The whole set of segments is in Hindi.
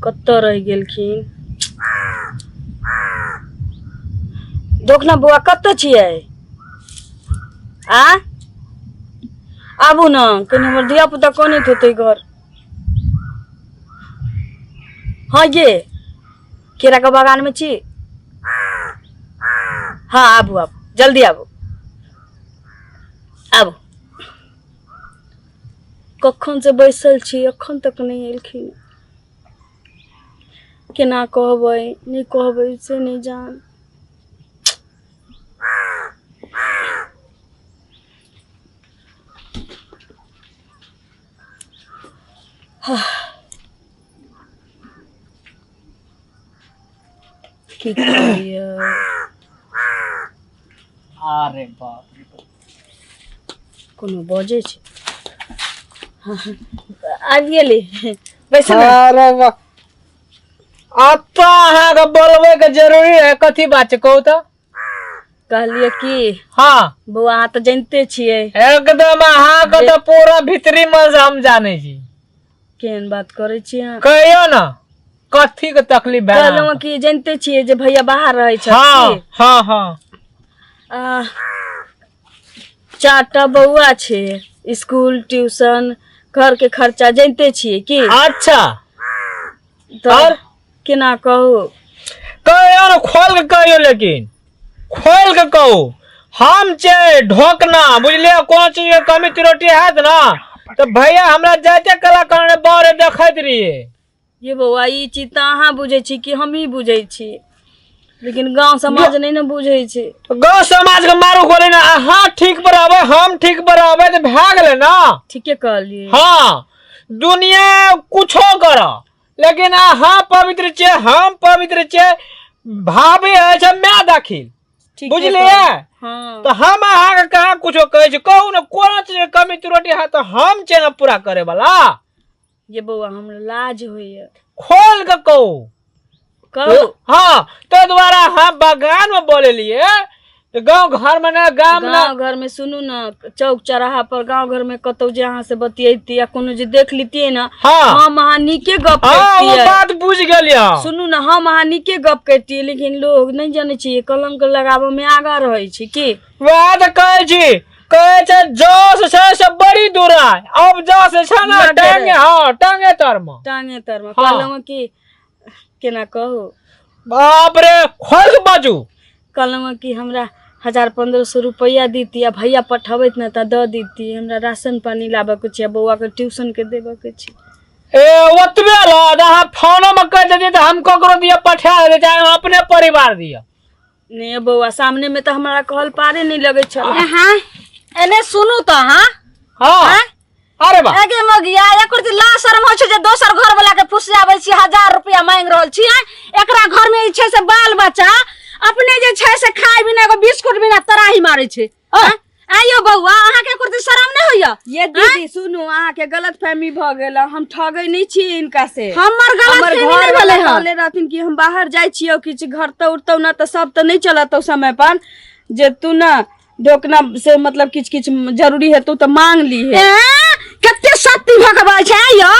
कत्तो रह गेलखिन। दोखना बुआ कत्तो छियै आ आबू न कनी हमर धिया पुता कोने होते घर। हाँ ये केरा के बागान में छी। हाँ आबू आबू जल्दी आबू आबू। कखन से बैसल छी अखन तक नहीं एलखिन। केना कहबै नहीं कहबै से नहीं जान। की करिए। अरे बाप रे कोनो बजे छै। आबि गेली बैसल। अरे वाह आता अहाँ के बोलबे के जरूरी है कथी बात छै कहू तो। कहलिए कि हाँ बउआ अहाँ तो जानते छियै एकदम अहाँ के तो पूरा भीतरी में हम जाने छी। केहन बात करे छी अहाँ। कहियो ना कथी के तकलीफ है। कहलहुँ कि जानते छियै जे भैया बाहर रहै छथि। हाँ हाँ हाँ 4टा बउआ छै स्कूल ट्यूशन घर के खर्चा जानते छियै की। अच्छा तो और केना कहू। कहियो ना खोल के कहियो लेकिन खोल के कहू। हम छै ढोकना बुझलिए कोनो चीज के कमी त्रुटि हैत ना तो भैया हमरा जाते कला करने बारे देखैत रहिए। ये बउआ ई चीज तो अहाँ बुझे छी कि हम ही बुझे छी लेकिन गांव समाज नहीं ना बुझे छै। तो गाँव समाज के मारू खोले ना अहाँ ठीक पर आवे हम ठीक पर आवे तो भाग ले ना। ठीके कहलिए। हाँ दुनिया कुछो कर लेकिन अहाँ पवित्र छे हम पवित्र छे भाभी है छै मैं दाखिल बुझलिए। हाँ तो हम अहाँ के कहाँ कुछो कहे छी कहू ना कोनो चीज के कमी त्रुटि है तो हम छे ना पूरा करे वाला। ये बउआ हमरा लाज होइए। खोल के कहू कहू। हाँ तो द्वारा हम बागान में बोले लिए गांव घर में ना गांव घर में सुनू ना चौक चौराहा पर गांव घर में कतौ जे अहाँ से बतियैती या कोनो जे देख लीतिये ना हाँ हम अहाँ नीके गप हाँ वो करतियै। बात बुझ गेलियै। सुनू ना हम अहाँ नीके गप करतियै लेकिन लोग नहीं जाने छियै कलंक लगाबे में आगा रहे छी की। वह तो कहे छी कहे छै जोश से बड़ी दूर है अब जोश छै ना टांगे हाँ टांगे तर में कहलहुँ कि केना कहू। बाप रे खोल के बाजू। कहलहुँ कि हमरा 1000-1500 रुपया दीती आ भैया पठबैत न त द दीती। हमरा राशन पानी लाबे के छै बउआ के ट्यूशन के देबे के छै। ए ओतबे लाद अहाँ फोन में कह देती तो हम ककरो दिया पठा दे चाहे अपने परिवार दिया। ने बउआ सामने में तो हमारा कहल पारे नहीं लगे छल। हाँ एने सुनू तो हाँ हाँ अरे बा आगे मगिया एक ला शर्म हो छै जे दोसर घर वाला के फुसियाबै छी 1000 रुपया मांग रहल छी। एकरा घर में छै से बाल बच्चा अपने जे छै से खाय बिना एगो बिस्कुट बिना तराही मारे छै। आइयो बउआ अहाँ के कुछ शर्म नहीं होइया। ये दीदी सुनू अहाँ के गलत फहमी भ गेल। हम ठगै नहीं छी इनका से। हमर गलत फहमी नहीं भेले ह। बोले रहथिन कि हम बाहर जाय छियो किछ घर तो उठतौ ना तो सब तो नहीं चलतौ समय पर जे तू ना ढोकना से मतलब किछ किछ जरूरी है तू तो मांग ली है। कते सत्ती भगवा छै यौ।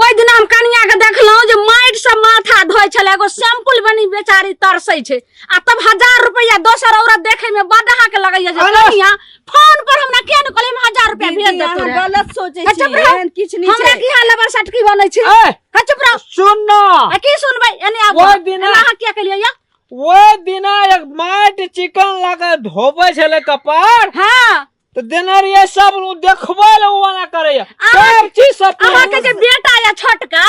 ओइ दिन हम कनिया के देखलौ जे माइट से माथा धोय छले एगो सैंपल बनी बेचारी तरसै छै आ तब 1000 रुपया दोसर औरत देखे में बडहा के लगैया जे कनिया फोन पर हमरा के न कहले 1000 रुपया भेज दे तोरे। गलत सोचे छी एहन किछ नहीं छै। हमरा की हाल लबर सटकी बनै छै। हा चुप रह सुन ना की सुनबै एने आब वो दिन अहाँ क्या कहलियै या वो दिना एक माइट चिकन लगा धोबे छले कपार हां तो देना रहिए सब देखबे ले वाला करे सब चीज सब अहाँ के जे बेटा या छोटका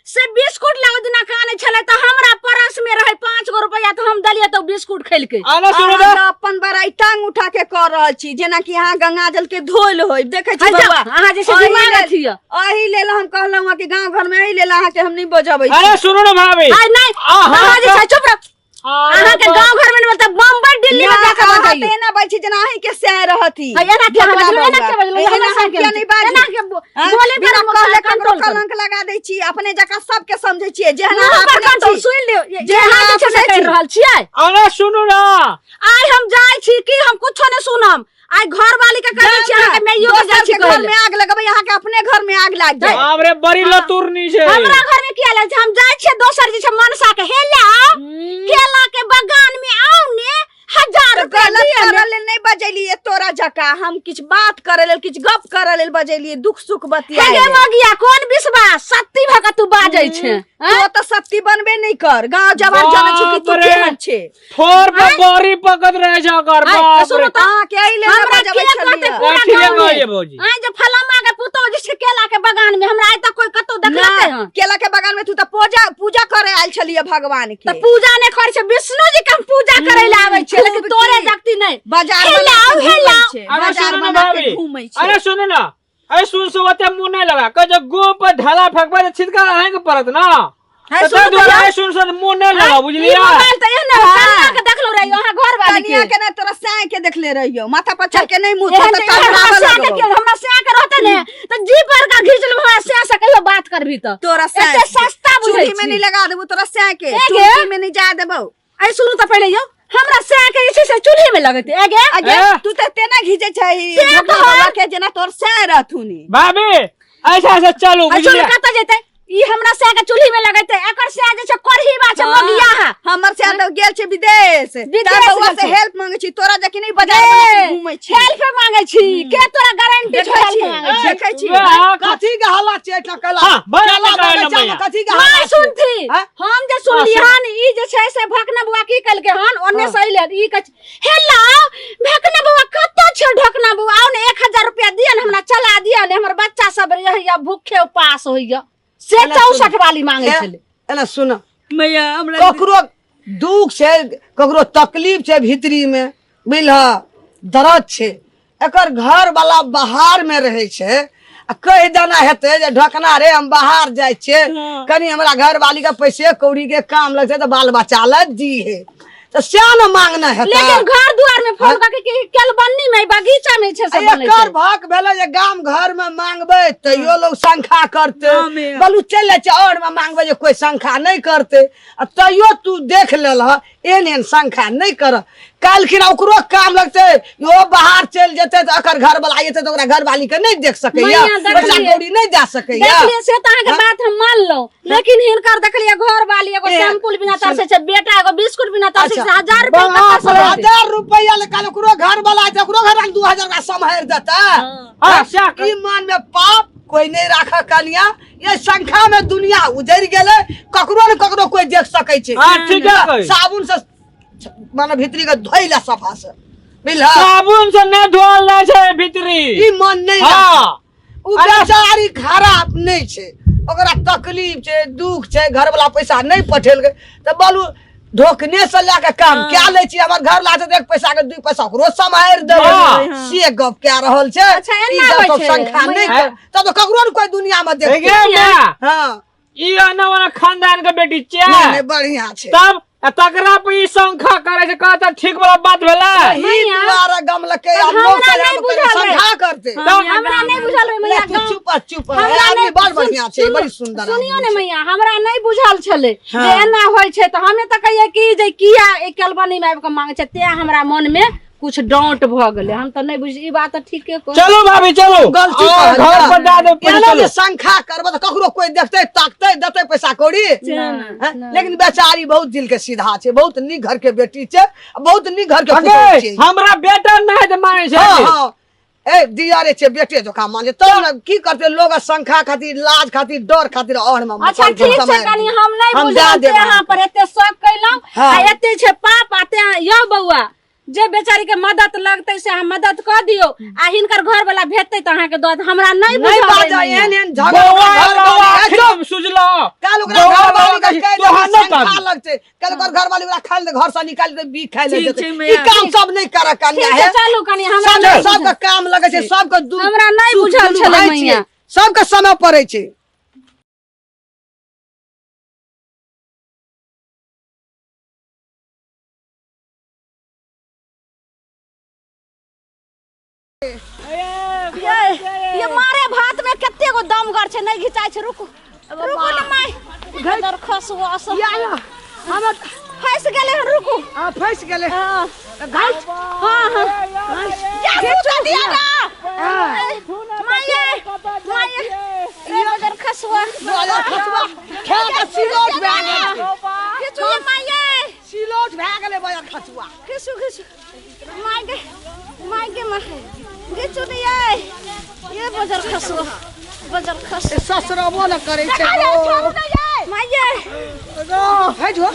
से बिस्कुट ले दिना काने छले त हमरा परस में रहे 5 गो रुपया त हम दलिए त बिस्कुट खेल के। आना सुनो ना अपन बड़ाई टांग उठा के कर रहल छी जेना कि अहाँ गंगाजल के धोल होय देखे छी बउआ। अहाँ जे से दिमाग अथी एही लेल हम कहलहुं कि गांव घर में एही लेल अहाँ के हम नहीं बजाबै छी। अरे सुनो ना भाभी नहीं अहाँ जे छै चुप रह। अहाँ के गांव घर में मतलब बम्बई दिल्ली में जाके बताइए एना बाई छी जना अहीं के से रहती। एना के बजलो एना के बजलो हमरा से के नहीं बात एना के बोले पर कहले कंट्रोल कलंक लगा दै छी अपने जका सब के समझै छियै जेहन अपने कंट्रोल सुन लियो जेहन जे छै कर रहल छियै। अरे सुनो ना आइ हम जाय छी कि हम कुछो ने सुनम। आई घर वाली के कहै छी अहाँ के मैयो के जाय छी घर में आग लगबै अहाँ के अपने घर में आग लाग जाय। हमरे बड़ी लतुरनी छै हमरा घर में किया लाग छै हम जाय छे दोसर जे छे मनसा के हेला केला के बगान में आओ ने 1000 रुपया गलत दिए ने। करे नहीं बजेलिए तोरा जका हम किछ बात करे लेल किछ गप करे लेल बजेलिए दुख सुख बतिया हे गे मगिया कोन विश्वास सत्ती भका तू बाजै छे तो तो सत्ती बनबे नहीं कर गांव जवान जाने छु कि तू बाप रे। केहन छे फोर पे बोरी पकड़ रहे जा कर बाप रे सुनो तो हां के आइले हमरा बजाबै के कहते छलिए पूरा ठीक है गांव ये में भौजी आई जे फलामा के पुतो जे छे केला के बगान में हमरा आइ तक कोई कतो देखलकै हन केला के बगान में तू तो पूजा करे आइल छलिए भगवान त के पूजा ने करे छे विष्णु जी के हम पूजा करे ले आबै छे लेकिन तोरे जगती नहीं बाजार में हेलाओ, घूमै हेलाओ। छे, अरे बाजार सुनो ना बना के भाभी घूमै छे अरे सुनो ना अरे सुन सुवते मुंह नहीं लगा कह जो गो पर ढाला फेंकबे तो छिटका रहेंगे परत ना है, तो सुनो ताहि दुआरे भैया। अरे सुन मुंह नहीं लगा ई बुझलिया मोबाइल त एहने कनिया के देखलो रे यहाँ घर वाली कनिया के के ना तोरा साय के देखले रहियो माथा पर चढ़ के नहीं मुंह एहन तो जे हमरा से के क्यों हमरा से के रहते ने त जी पर का घिच ले हमरा से कहियो बात करबी त तोरा साय एते सस्ता बुझै चूड़ी में नहीं लगा देबो तोरा साय के ए गे। चूड़ी में नहीं जा देबो आई सुनु त पहले यो हमरा से के से चूल्हे में लगते आगे अगे ए? तू तो तेना घिचे छै से भगवान तो बाबा के जना तोर साय रहथुनी भाभी ऐसा ऐसा चलो आई सुनु बुझलिया कत जेते ई हमरा से के चूल्हे में लगते एकर से जे छै करही बा छै मगिया है हमर से तो गेल छै विदेश विदेश ता बउआ गेल से छै। हेल्प मांगे छी तोरा जकी नहीं बाजार में घूमै छी हेल्प मांगे छी के तोरा गारंटी देखै छै छी मांगे छी देखै छी कथी के हल्ला छै एकटा कला हाँ, बड़ा केला लगा है बगीचा में मैया। कथी के हां हल्ला छै सुनथी हाँ? हम जे सुनलिहन ई जे छै से भकना बुआ की कलके हन ओन्ने से अइले ई कह हेलो भकना बुआ कत छै ढकना बुआ ओने 1000 रुपया दियन हमरा चला दियन हमर बच्चा सब रहैया भूखे उपास होइया से 64 वाली मांगे छले एना सुन मैया हमरा ककरो दुख छै ककरो तकलीफ छै भीतरी में बुझलह दर्द छै एकर घर वाला बाहर में रहे छै आ कह देना हेतै जे ढकना रे हम बाहर जाय छियै कनी हमरा घर वाली के पैसे कौड़ी के काम लगतै तो बाल बच्चा ल दिए तो क्या न मांगना हेतै लेकिन घर दुआर में फोन करके कि केलबन्नी में बगीचा में छै सब बनै एकर छै भक भेलै जे गाम घर में मांगबै तैयो लोग शंखा करते हाँ, मैया। बोलू चल छै और में मांगबै जे कोई शंखा नहीं करते आ तैयो तू देख लेलह एहन एहन शंखा नहीं कर काल्हिखिन ओकरो काम लगते यो बाहर चल जेते तो एकर घर वाला एते तो ओकरा घर वाली के नहीं देख सकैया मैया, देखलियै। पैसा कौड़ी नहीं जा सकैया देखलिए से त अहाँके बात हम मान लो लेकिन हिनकर देखलिए घर वाली एगो ए, शैम्पूल बिना तरसे छै बेटा एगो बिस्कुट बिना तरसे छै अच्छा, 1000 रुपया बाप कतऽ रे, से देतै? 1000 रुपया ले काल ओकरो घर वाला है ओकरो घर 2000 का सम्हार देता हाँ, क्या कर- ईमान में पाप कोई नहीं राखा कनिया ये शंखा में दुनिया उजड़ गेले ककरो न ककरो कोई देख सकै छै हाँ, ठीक है कही। साबुन से माने भीतरी के धोइला सफा से बुझला साबुन से नहीं धोल जाय छै भीतरी ई मन नहीं हाँ उ बेचारी खराब नहीं छै ओकरा तकलीफ छै दुख छै घर वाला पैसा नहीं पठेलकै त बोलू ढोकने से लेके काम क्या ले छी हमर घर ला से एक पैसा के 2 पैसा ओकरो समार दे हाँ। से गप क्या रहल छै अच्छा, एना ई होइ तो छै। संख्या नहीं मैया। तब तो ककरो न कोई दुनिया में ठीक देखते है क्या हां ई आना वाला खानदान के बेटी छै नहीं नहीं बढ़िया छै तब तकरा पे ई शंखा करे छै कहता ठीक वाला बात भेलै ई द्वारा गम लके तब हम लोग हमरा से नहीं हम बुझल रहे। संख्या करते हमरा नहीं बुझल रे मैया तू चुप चुप हमरा आदमी नहीं- बड़ बढ़िया छै सुन- बड़ी सुंदर सुनियो आदमी ने छै। मैया हमरा नहीं बुझल छले हाँ। जे एना होय छै त हमे त कहिए कि जे किया एक केलबनी में आबि के मांगे छै ते हमरा मन में कुछ डांट भ गेले हम त नहीं बुझ ई बात त ठीके कह चलो भाभी चलो गलती और कहलियै। घर पर दे दो पैसा एना चलो जे शंखा करब त ककरो कोई देखते ताकते देते पैसा कौड़ी हैं? लेकिन बेचारी बहुत दिल के सीधा छै बहुत नीक घर के बेटी छै बहुत नीक घर के पुतौह अगे छै हमरा बेटा नहीं है माने छै हाँ हाँ ए दियारे छै बेटे जका माने तब न की करते लोग शंखा खातिर लाज खातिर डर खातिर और में अच्छा ठीक छै कनी हम नहीं हम बुझल दे देब यहाँ पर एते शौक कैलम हाँ। आ एते छै पाप आते यो बउआ जे बेचारी के मदद लगते से हम मदद कर दियो आ हिनकर घर वाला भेटते त अहाँ के दो हमरा नहीं नहीं बुझल बाजा रे मैया। एहन एहन झगड़ा बौआ घर बौआ वाली है, एकदम सुझलो काल ओकरा बौआ घर वाली बौआ के कह तो दे हाथ न शंखा काट। लगते काल ओकर घर वाली ओकरा खाइ ले घर से निकाल दे बी खाइ ले ठीक देते छै ई मैया। काम सब नहीं कर कन्या ठीक है छै चलू कनी हमरा सब नहीं सबके काम लगे छै सबके दुख हमरा नहीं सुख बुझल दुनू छलै होइ मैया। छै, सबके समय पड़े छै ये मारे भात में कते गो दमगर छै नहीं घिचाय छै रुकू रुकू न माय घर खसवा सब हम फंस गेले हन रुकू आ फंस गेले हां हां घिचा दिया ना माय माये माये ये बजर खसवा बाजार खसवा खा के सिलोट भए गेल किछु ये माये सिलोट भए गेलै बाजार खसवा किछु माये माये किछु नहीं ये बजर खसवा ससुरबो न करे छै माये है जो